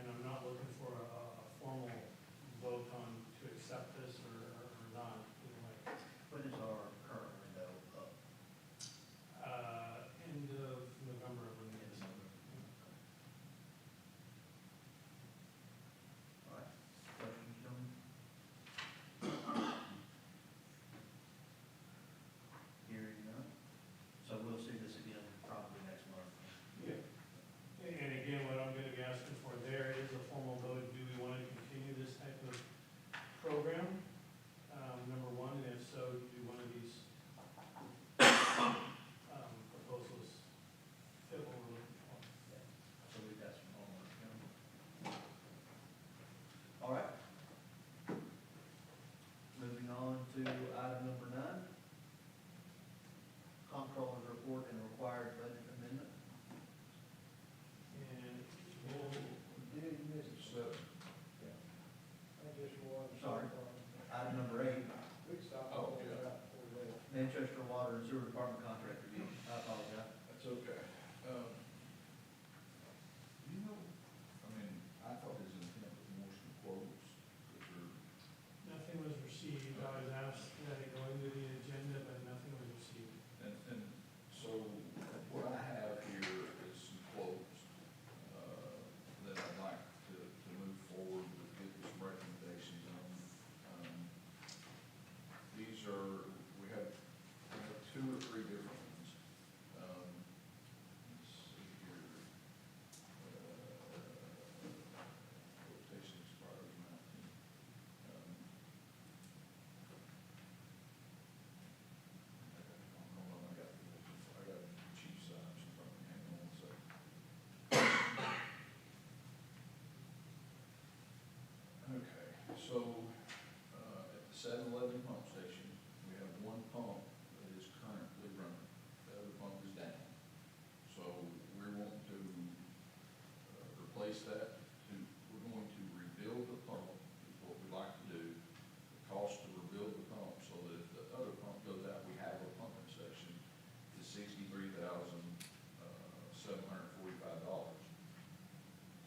I'm not looking for a formal vote on to accept this or not. Either way. When is our current window up? End of November, I believe. End of November. All right, questions, gentlemen? Hearing none. So we'll see this again probably next month. Yeah. And again, what I'm gonna be asking for there is a formal vote. Do we want to continue this type of program? Number one, and if so, do one of these proposals fit what we're looking for? So we've got some homework, gentlemen. All right. Moving on to item number 9. Comptroller's report and required budget amendment. And you did miss it. So, I just want. Sorry. Item number 8. We can stop. Oh, yeah. About 4 Rochester Water and Sewer Department contract review. I apologize. That's okay. You know, I mean, I thought his intent was more some quotes, because they're, Nothing was received. I was asked that it go into the agenda, but nothing was received. and so what I have here is some quotes, that I'd like to move forward with, get some recommendations on. These are, we have two or three different ones. Let's see here. Quotation expires 19. Hold on, I got chief size in front of me, hang on one second. Okay, so, at the 7-Eleven pump station, we have one pump that is currently running, the other pump is down. So we're wanting to, replace that, we're going to rebuild the pump, is what we'd like to do. The cost to rebuild the pump, so that if the other pump goes out, we have a pumping station, is $63,745.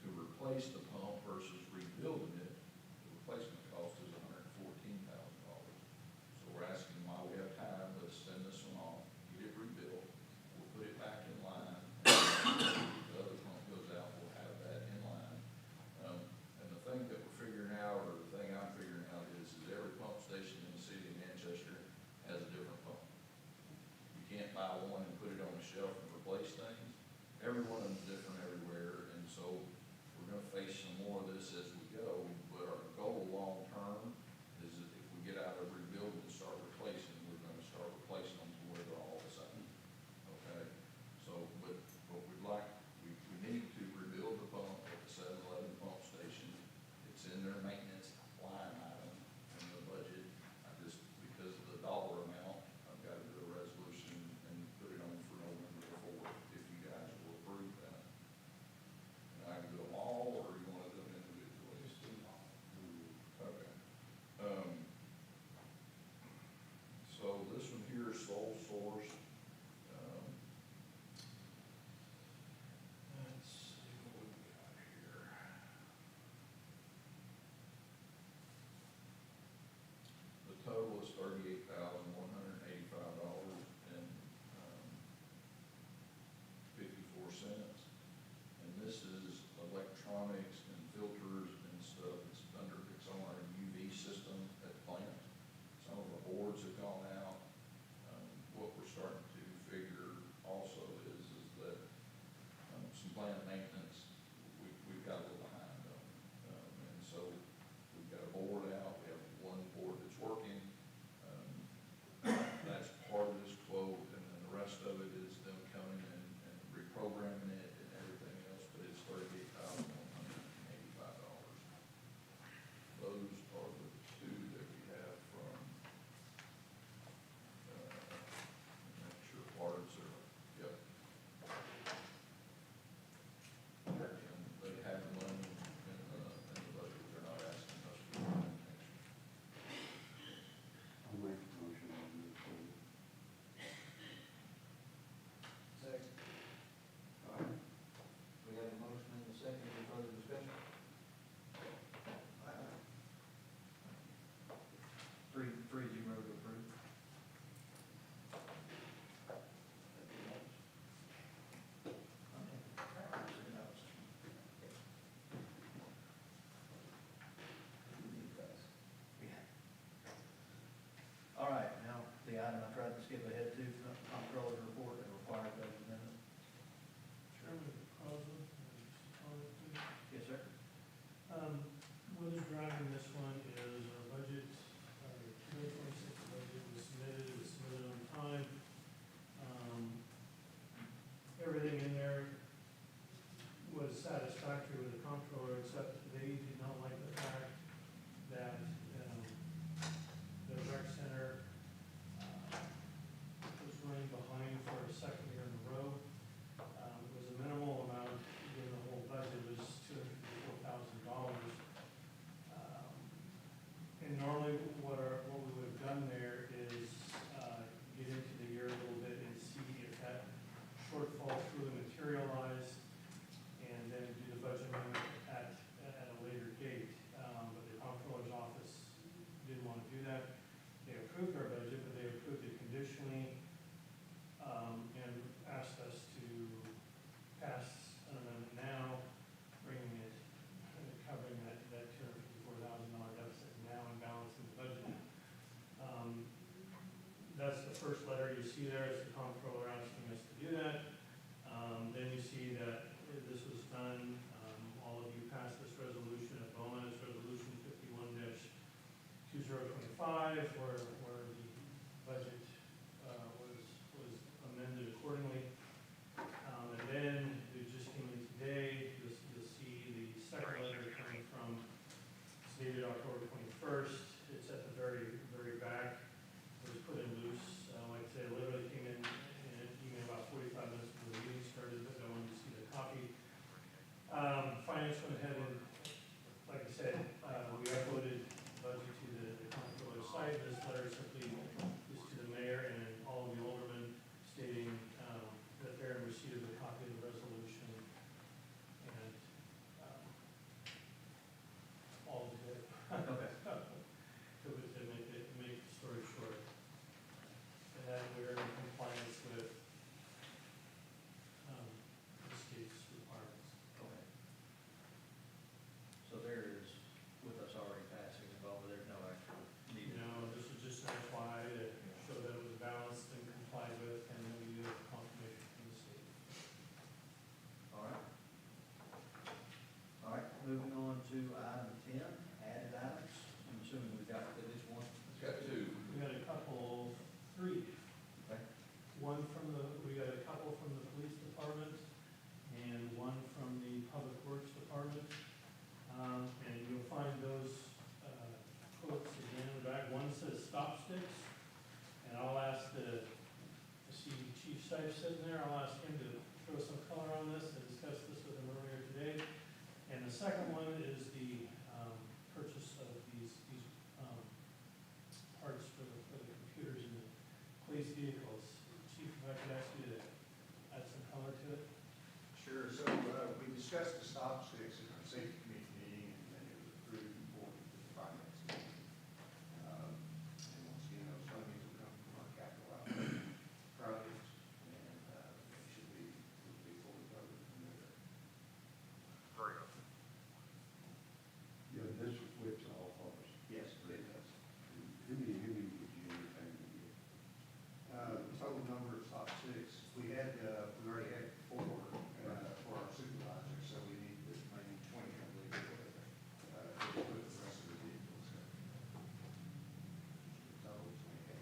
To replace the pump versus rebuilding it, the replacement cost is $114,000. So we're asking, while we have time, let's send this one off, get it rebuilt, we'll put it back in line. And if the other pump goes out, we'll have that in line. approved our budget, but they approved it conditionally, and asked us to pass an amendment now, bringing it, covering that $254,000 deficit now and balancing the budget. That's the first letter you see there, is the comptroller asking us to do that. Then you see that this was done, all of you passed this resolution at Bowman, it's resolution 51-2025, where the budget was amended accordingly. And then it just came in today, you'll see the second letter coming from, it's dated October 21st, it's at the very, very back. It was put in loose, like I said, it literally came in an email about 45 minutes before the meeting started, but I wanted to see the copy. Finance went ahead and, like I said, we uploaded the budget to the comptroller site. This letter simply is to the mayor and all of the aldermen stating that they're in receipt of the copy of the resolution, and all of it. Okay. To make the story short. And that we're in compliance with the state's requirements. Okay. So there is, with us already passing it over, there's no actual need. You know, this is just an FYI to show that it was balanced and complied with, and then we do have confirmation from the state. All right. All right, moving on to item 10, added items. I'm assuming we've got at least one. It's got two. We got a couple, three. Okay. We got a couple from the police department and one from the public works department. And you'll find those quotes again in the back. One says stop sticks, and I'll ask I see Chief Stipe sitting there, I'll ask him to throw some color on this and discuss this with him earlier today. And the second one is the purchase of these parts for the computers in the police vehicles. Chief, if I could ask you to add some color to it? Sure, so we discussed the stop sticks in our safety committee meeting, and then it was approved and forwarded to the finance committee. And once again, those fundings will come from our capital outlay projects, and they should be fully covered from there. Yeah, this whips all of us. Yes, it does. How many did you entertain to get? Total number of stop sticks, we already had 4 for our supervisors, so we need maybe 20, I believe, to put the rest of the vehicles. Total 28.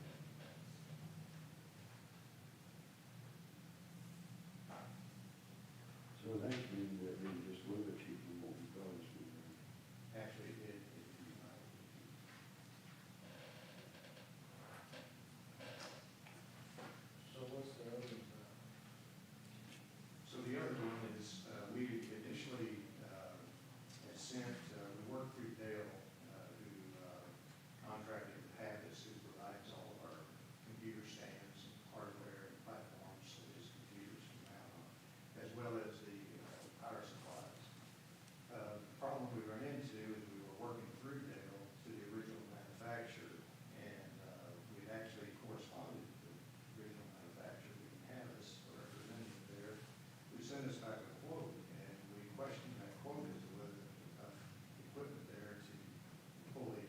So that's been just a little bit cheaper than what we thought it was going to be. Actually, it So what's the other, So the other one is, we initially had sent, we worked through Dale, who contracted with Havas, who provides all of our computer stands, hardware, and platforms that his computers can mount on, as well as the power supplies. The problem we run into is we were working through Dale to the original manufacturer, and we'd actually corresponded with the original manufacturer, we didn't have us, a representative there, who sent us back a quote, and we questioned that quote as to whether there was enough equipment there to fully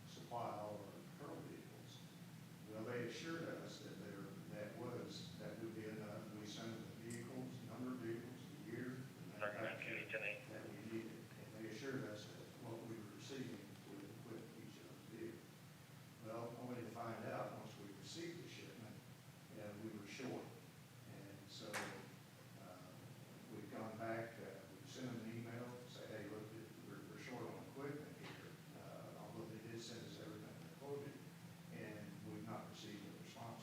supply all of our patrol vehicles. Well, they assured us that that would be enough. We sent them the vehicles, number of vehicles, the year, the manufacturer that we needed, and they assured us that what we were receiving would equip each of those vehicles. Well, only to find out, once we received the shipment, we were short. And so, we've gone back, we've sent them an email, say, hey, look, we're short on equipment here, although they did send us everything they quoted, and we've not received a response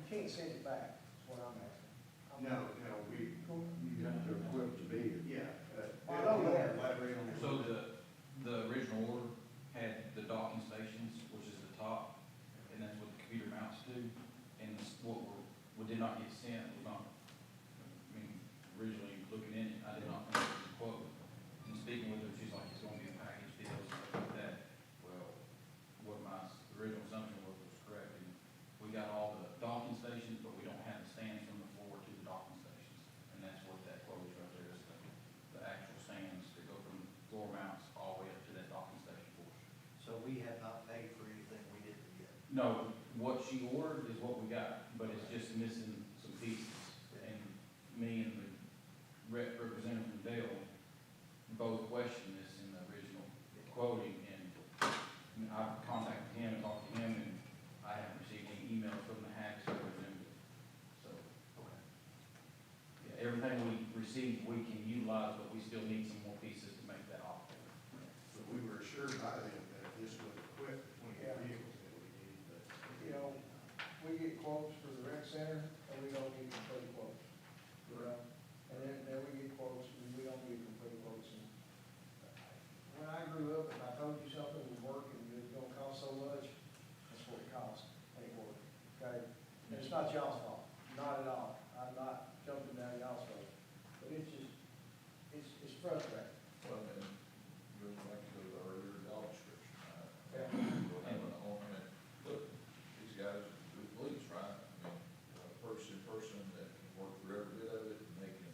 can't send it back, is what I'm asking. No, You have to equip the bid. yeah. I know that. Elaborate on. So the original order had the docking stations, which is the top, and that's what the computer mounts to. And we did not get sent, was not, I mean, originally looking in it, I did not think it was a quote. And speaking with her, she's like, it's gonna be a package deal, stuff like that. Well, what my original assumption was correct. And we got all the docking stations, but we don't have the stands from the floor to the docking stations. And that's what that quote is right there, is the actual stands that go from floor mounts all the way up to that docking station portion. So we have not paid for anything we didn't get. No, what she ordered is what we got, but it's just missing some pieces. And me and the representative from Dale both questioned this in the original quoting, and I've contacted him and talked to him, and I haven't received any emails from the hacks representative. So, yeah, everything we received, we can utilize, but we still need some more pieces to make that operate. But we were assured by them that this would equip the 20 vehicles that we need, but. You know, we get quotes for the rec center, and we don't get complete quotes. Right. And then we get quotes, and we don't get complete quotes. And when I grew up, if I told you something was working, it was gonna cost so much, that's what it costs, ain't worth it, okay? And it's not y'all's fault, not at all. I'm not jumping down y'all's throat, but it's just, it's frustrating. Well, then, goes back to the earlier job description, right? Yeah. We'll have an, I mean, look, these guys do police, right? I mean, a person that can work through every bit of it, and they can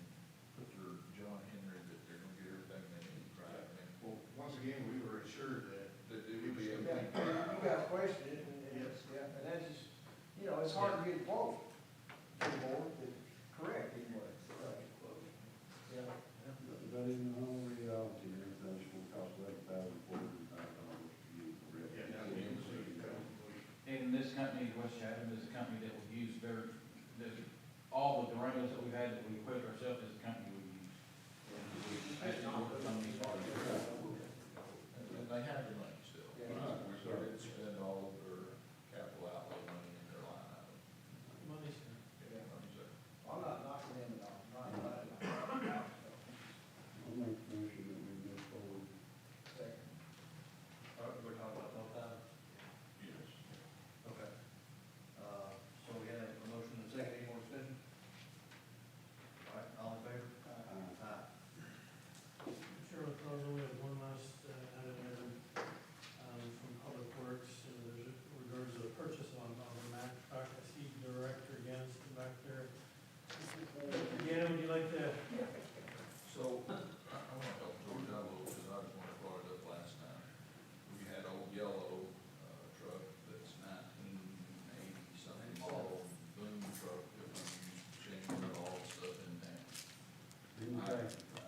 put their John Henry that they're gonna get everything they need, right? I mean, Well, once again, we were assured that. that it would be able Yeah, to. you guys question it, and it's, yeah, and that's just, you know, it's hard to get a quote anymore, that's correct anymore. Yeah. But in all reality, everything's gonna cost $11,400 to use the rest. Yeah, now we can see. And this company, West Chatham, is a company that we use all the Durangos that we've had that we equipped ourselves is a company we use. And we actually work with some of these parties. And they have the money still. Yeah. We didn't spend all of their capital outlay money in their line item. Money's here. Yeah, money's there. I'm not knocking them at all, not at all. I'll make a motion that we move forward. Second. All right, we're talking about no time? Yes. Okay. So we have a motion and a second, any more discussion? All right, all in favor? Aye. Chair LaCroza, we have one last item there from Public Works, there's regards to the purchase on the Mack truck. I see Director Gans back there. Again, would you like to? So, I want to help George out a little, because I just want to brought it up last time. We had old yellow, truck that's 1980 something model, boom truck that we used to change all the stuff in there. Didn't take